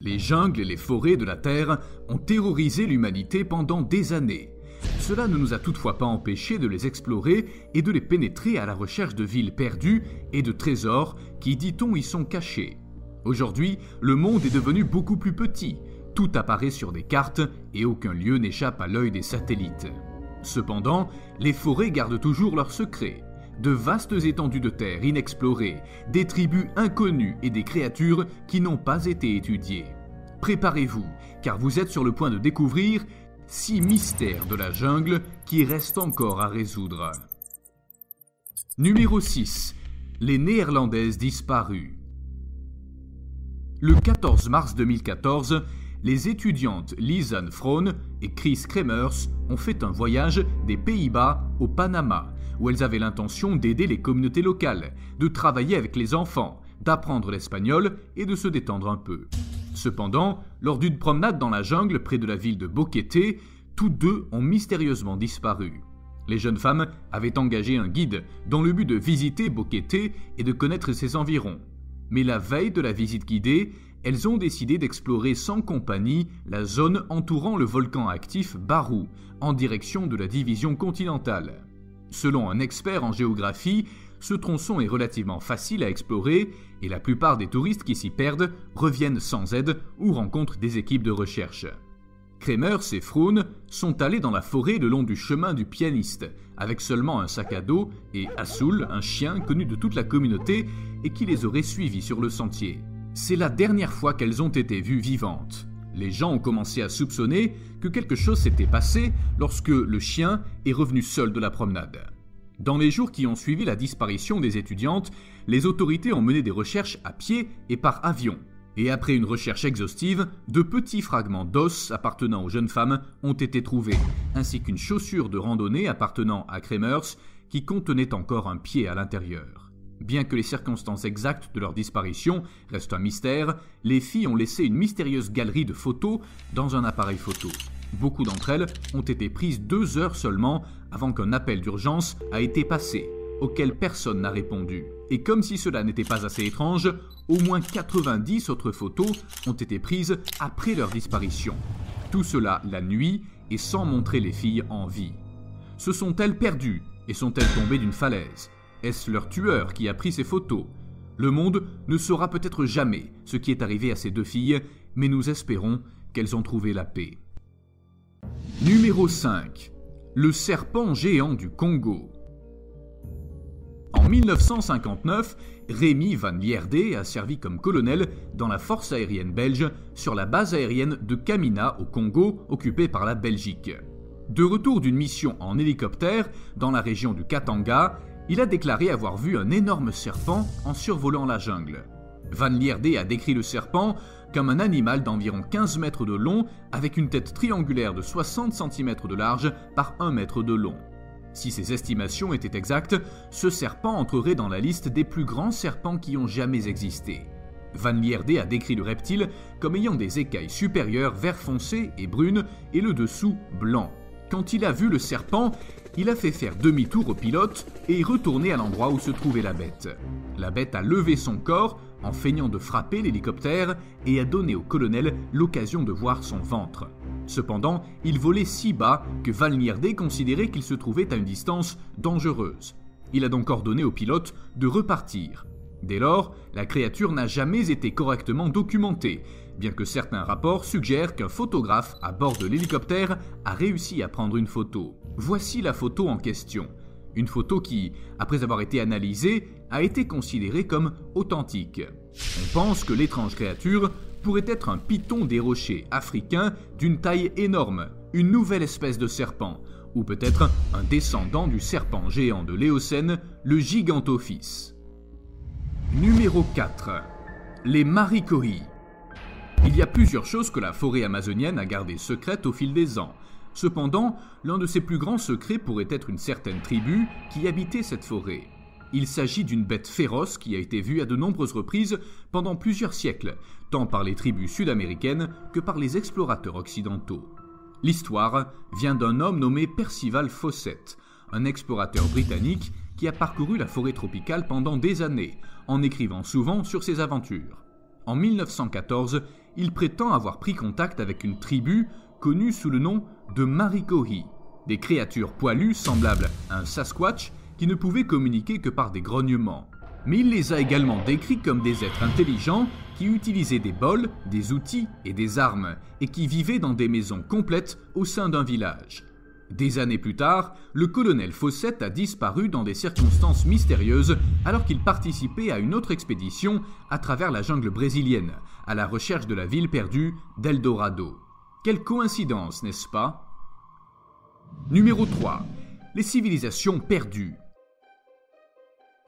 Les jungles et les forêts de la Terre ont terrorisé l'humanité pendant des années. Cela ne nous a toutefois pas empêchés de les explorer et de les pénétrer à la recherche de villes perdues et de trésors qui, dit-on, y sont cachés. Aujourd'hui, le monde est devenu beaucoup plus petit. Tout apparaît sur des cartes et aucun lieu n'échappe à l'œil des satellites. Cependant, les forêts gardent toujours leurs secrets. De vastes étendues de terre inexplorées, des tribus inconnues et des créatures qui n'ont pas été étudiées. Préparez-vous, car vous êtes sur le point de découvrir 6 mystères de la jungle qui restent encore à résoudre. Numéro 6. Les Néerlandaises disparues. Le 14 mars 2014, les étudiantes Lisanne Vroon et Chris Kremers ont fait un voyage des Pays-Bas au Panama, où elles avaient l'intention d'aider les communautés locales, de travailler avec les enfants, d'apprendre l'espagnol et de se détendre un peu. Cependant, lors d'une promenade dans la jungle près de la ville de Boquete, tous deux ont mystérieusement disparu. Les jeunes femmes avaient engagé un guide dans le but de visiter Boquete et de connaître ses environs. Mais la veille de la visite guidée, elles ont décidé d'explorer sans compagnie la zone entourant le volcan actif Barú, en direction de la division continentale. Selon un expert en géographie, ce tronçon est relativement facile à explorer et la plupart des touristes qui s'y perdent reviennent sans aide ou rencontrent des équipes de recherche. Kremers et Vroon sont allés dans la forêt le long du chemin du pianiste, avec seulement un sac à dos et Azul, un chien connu de toute la communauté et qui les aurait suivis sur le sentier. C'est la dernière fois qu'elles ont été vues vivantes. Les gens ont commencé à soupçonner que quelque chose s'était passé lorsque le chien est revenu seul de la promenade. Dans les jours qui ont suivi la disparition des étudiantes, les autorités ont mené des recherches à pied et par avion. Et après une recherche exhaustive, de petits fragments d'os appartenant aux jeunes femmes ont été trouvés, ainsi qu'une chaussure de randonnée appartenant à Kremers qui contenait encore un pied à l'intérieur. Bien que les circonstances exactes de leur disparition restent un mystère, les filles ont laissé une mystérieuse galerie de photos dans un appareil photo. Beaucoup d'entre elles ont été prises 2 heures seulement avant qu'un appel d'urgence a été passé, auquel personne n'a répondu. Et comme si cela n'était pas assez étrange, au moins 90 autres photos ont été prises après leur disparition. Tout cela la nuit et sans montrer les filles en vie. Se sont-elles perdues et sont-elles tombées d'une falaise ? Est-ce leur tueur qui a pris ces photos ? Le monde ne saura peut-être jamais ce qui est arrivé à ces 2 filles, mais nous espérons qu'elles ont trouvé la paix. Numéro 5. Le serpent géant du Congo. En 1959, Rémi van Lierde a servi comme colonel dans la force aérienne belge sur la base aérienne de Kamina au Congo, occupée par la Belgique. De retour d'une mission en hélicoptère dans la région du Katanga, il a déclaré avoir vu un énorme serpent en survolant la jungle. Van Lierde a décrit le serpent comme un animal d'environ 15 mètres de long avec une tête triangulaire de 60 cm de large par 1 mètre de long. Si ces estimations étaient exactes, ce serpent entrerait dans la liste des plus grands serpents qui ont jamais existé. Van Lierde a décrit le reptile comme ayant des écailles supérieures vert foncé et brunes et le dessous blanc. Quand il a vu le serpent, il a fait faire demi-tour au pilote et est retourné à l'endroit où se trouvait la bête. La bête a levé son corps en feignant de frapper l'hélicoptère et a donné au colonel l'occasion de voir son ventre. Cependant, il volait si bas que Van Lierde considérait qu'il se trouvait à une distance dangereuse. Il a donc ordonné au pilote de repartir. Dès lors, la créature n'a jamais été correctement documentée, bien que certains rapports suggèrent qu'un photographe à bord de l'hélicoptère a réussi à prendre une photo. Voici la photo en question. Une photo qui, après avoir été analysée, a été considérée comme authentique. On pense que l'étrange créature pourrait être un python des rochers africain d'une taille énorme, une nouvelle espèce de serpent, ou peut-être un descendant du serpent géant de l'Éocène, le Gigantophis. Numéro 4. Les Marikohi. Il y a plusieurs choses que la forêt amazonienne a gardées secrètes au fil des ans. Cependant, l'un de ses plus grands secrets pourrait être une certaine tribu qui habitait cette forêt. Il s'agit d'une bête féroce qui a été vue à de nombreuses reprises pendant plusieurs siècles, tant par les tribus sud-américaines que par les explorateurs occidentaux. L'histoire vient d'un homme nommé Percival Fawcett, un explorateur britannique qui a parcouru la forêt tropicale pendant des années, en écrivant souvent sur ses aventures. En 1914, il prétend avoir pris contact avec une tribu connue sous le nom de Marikohi, des créatures poilues semblables à un Sasquatch qui ne pouvaient communiquer que par des grognements. Mais il les a également décrits comme des êtres intelligents qui utilisaient des bols, des outils et des armes, et qui vivaient dans des maisons complètes au sein d'un village. Des années plus tard, le colonel Fawcett a disparu dans des circonstances mystérieuses alors qu'il participait à une autre expédition à travers la jungle brésilienne, à la recherche de la ville perdue d'Eldorado. Quelle coïncidence, n'est-ce pas? Numéro 3. Les civilisations perdues.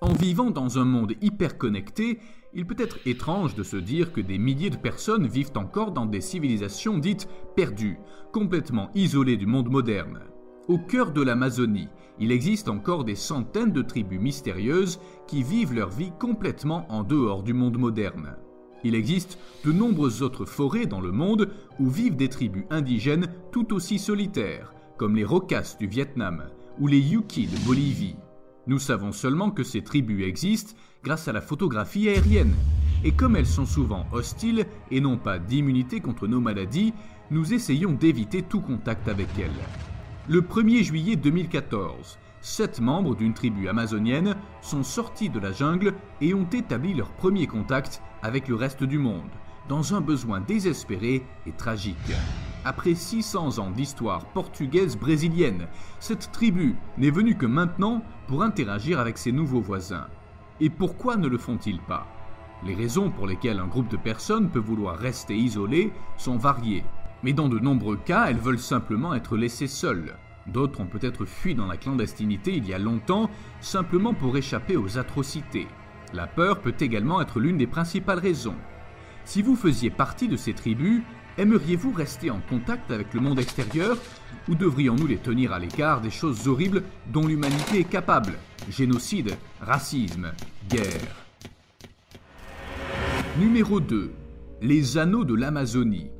En vivant dans un monde hyper connecté, il peut être étrange de se dire que des milliers de personnes vivent encore dans des civilisations dites perdues, complètement isolées du monde moderne. Au cœur de l'Amazonie, il existe encore des centaines de tribus mystérieuses qui vivent leur vie complètement en dehors du monde moderne. Il existe de nombreuses autres forêts dans le monde où vivent des tribus indigènes tout aussi solitaires, comme les Rokas du Vietnam ou les Yuki de Bolivie. Nous savons seulement que ces tribus existent grâce à la photographie aérienne. Et comme elles sont souvent hostiles et n'ont pas d'immunité contre nos maladies, nous essayons d'éviter tout contact avec elles. Le 1er juillet 2014, 7 membres d'une tribu amazonienne sont sortis de la jungle et ont établi leur premier contact avec le reste du monde, dans un besoin désespéré et tragique. Après 600 ans d'histoire portugaise-brésilienne, cette tribu n'est venue que maintenant pour interagir avec ses nouveaux voisins. Et pourquoi ne le font-ils pas? Les raisons pour lesquelles un groupe de personnes peut vouloir rester isolé sont variées, mais dans de nombreux cas, elles veulent simplement être laissées seules. D'autres ont peut-être fui dans la clandestinité il y a longtemps, simplement pour échapper aux atrocités. La peur peut également être l'une des principales raisons. Si vous faisiez partie de ces tribus, aimeriez-vous rester en contact avec le monde extérieur ou devrions-nous les tenir à l'écart des choses horribles dont l'humanité est capable? Génocide, racisme, guerre. Numéro 2. Les anneaux de l'Amazonie.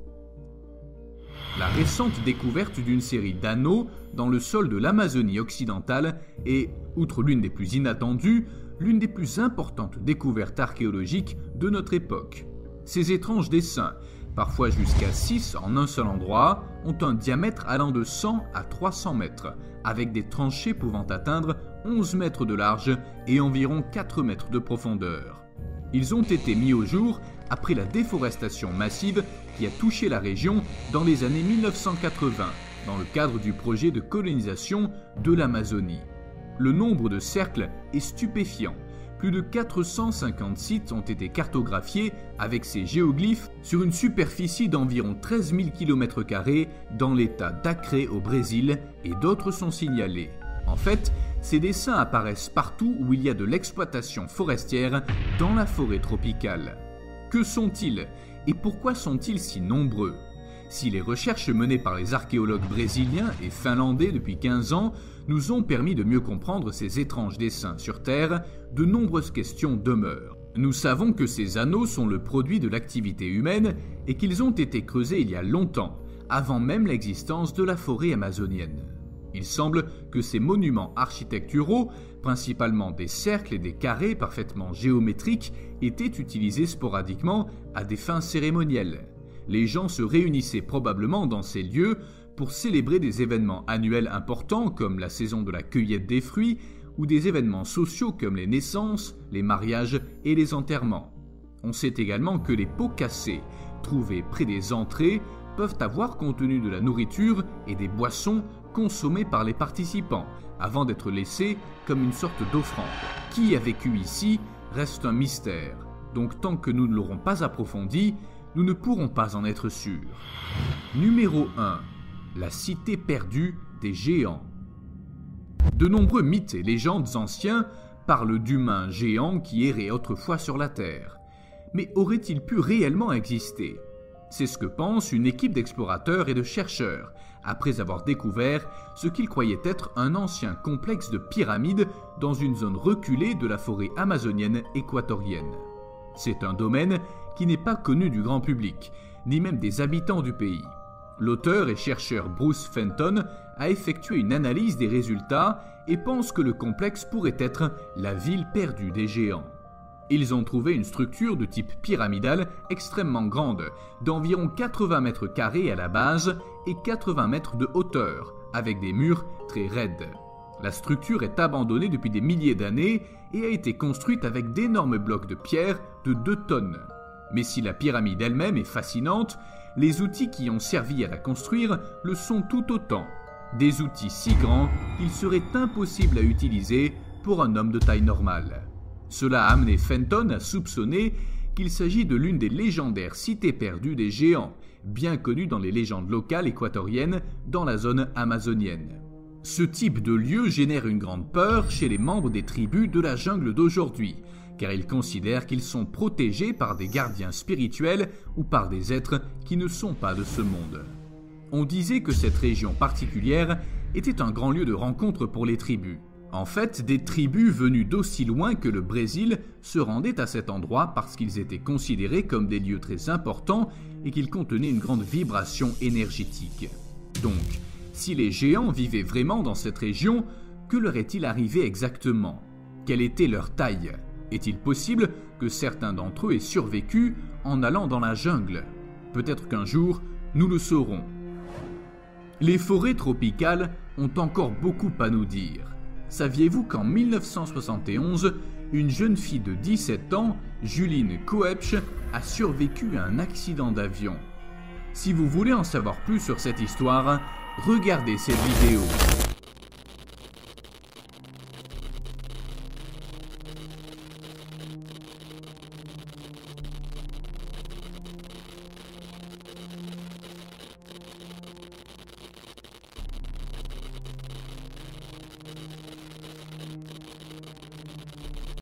La récente découverte d'une série d'anneaux dans le sol de l'Amazonie occidentale est, outre l'une des plus inattendues, l'une des plus importantes découvertes archéologiques de notre époque. Ces étranges dessins, parfois jusqu'à 6 en un seul endroit, ont un diamètre allant de 100 à 300 mètres, avec des tranchées pouvant atteindre 11 mètres de large et environ 4 mètres de profondeur. Ils ont été mis au jour après la déforestation massive qui a touché la région dans les années 1980, dans le cadre du projet de colonisation de l'Amazonie. Le nombre de cercles est stupéfiant. Plus de 450 sites ont été cartographiés avec ces géoglyphes sur une superficie d'environ 13 000 km² dans l'état d'Acre au Brésil et d'autres sont signalés. En fait, ces dessins apparaissent partout où il y a de l'exploitation forestière dans la forêt tropicale. Que sont-ils et pourquoi sont-ils si nombreux? Si les recherches menées par les archéologues brésiliens et finlandais depuis 15 ans nous ont permis de mieux comprendre ces étranges dessins sur Terre, de nombreuses questions demeurent. Nous savons que ces anneaux sont le produit de l'activité humaine et qu'ils ont été creusés il y a longtemps, avant même l'existence de la forêt amazonienne. Il semble que ces monuments architecturaux, principalement des cercles et des carrés parfaitement géométriques, étaient utilisés sporadiquement à des fins cérémonielles. Les gens se réunissaient probablement dans ces lieux pour célébrer des événements annuels importants comme la saison de la cueillette des fruits ou des événements sociaux comme les naissances, les mariages et les enterrements. On sait également que les pots cassés, trouvés près des entrées, peuvent avoir contenu de la nourriture et des boissons consommées par les participants avant d'être laissés comme une sorte d'offrande. Qui a vécu ici reste un mystère, donc tant que nous ne l'aurons pas approfondi, nous ne pourrons pas en être sûrs. Numéro 1. La cité perdue des géants. De nombreux mythes et légendes anciens parlent d'humains géants qui erraient autrefois sur la Terre. Mais auraient-ils pu réellement exister? C'est ce que pense une équipe d'explorateurs et de chercheurs, après avoir découvert ce qu'ils croyaient être un ancien complexe de pyramides dans une zone reculée de la forêt amazonienne équatorienne. C'est un domaine qui n'est pas connu du grand public, ni même des habitants du pays. L'auteur et chercheur Bruce Fenton a effectué une analyse des résultats et pense que le complexe pourrait être la ville perdue des géants. Ils ont trouvé une structure de type pyramidal extrêmement grande, d'environ 80 mètres carrés à la base et 80 mètres de hauteur, avec des murs très raides. La structure est abandonnée depuis des milliers d'années et a été construite avec d'énormes blocs de pierre de 2 tonnes. Mais si la pyramide elle-même est fascinante, les outils qui ont servi à la construire le sont tout autant. Des outils si grands qu'il serait impossible à utiliser pour un homme de taille normale. Cela a amené Fenton à soupçonner qu'il s'agit de l'une des légendaires cités perdues des géants, bien connue dans les légendes locales équatoriennes dans la zone amazonienne. Ce type de lieu génère une grande peur chez les membres des tribus de la jungle d'aujourd'hui, car ils considèrent qu'ils sont protégés par des gardiens spirituels ou par des êtres qui ne sont pas de ce monde. On disait que cette région particulière était un grand lieu de rencontre pour les tribus. En fait, des tribus venues d'aussi loin que le Brésil se rendaient à cet endroit parce qu'ils étaient considérés comme des lieux très importants et qu'ils contenaient une grande vibration énergétique. Donc, si les géants vivaient vraiment dans cette région, que leur est-il arrivé exactement? Quelle était leur taille? Est-il possible que certains d'entre eux aient survécu en allant dans la jungle? Peut-être qu'un jour, nous le saurons. Les forêts tropicales ont encore beaucoup à nous dire. Saviez-vous qu'en 1971, une jeune fille de 17 ans, Juline Coepsch, a survécu à un accident d'avion? Si vous voulez en savoir plus sur cette histoire, regardez cette vidéo.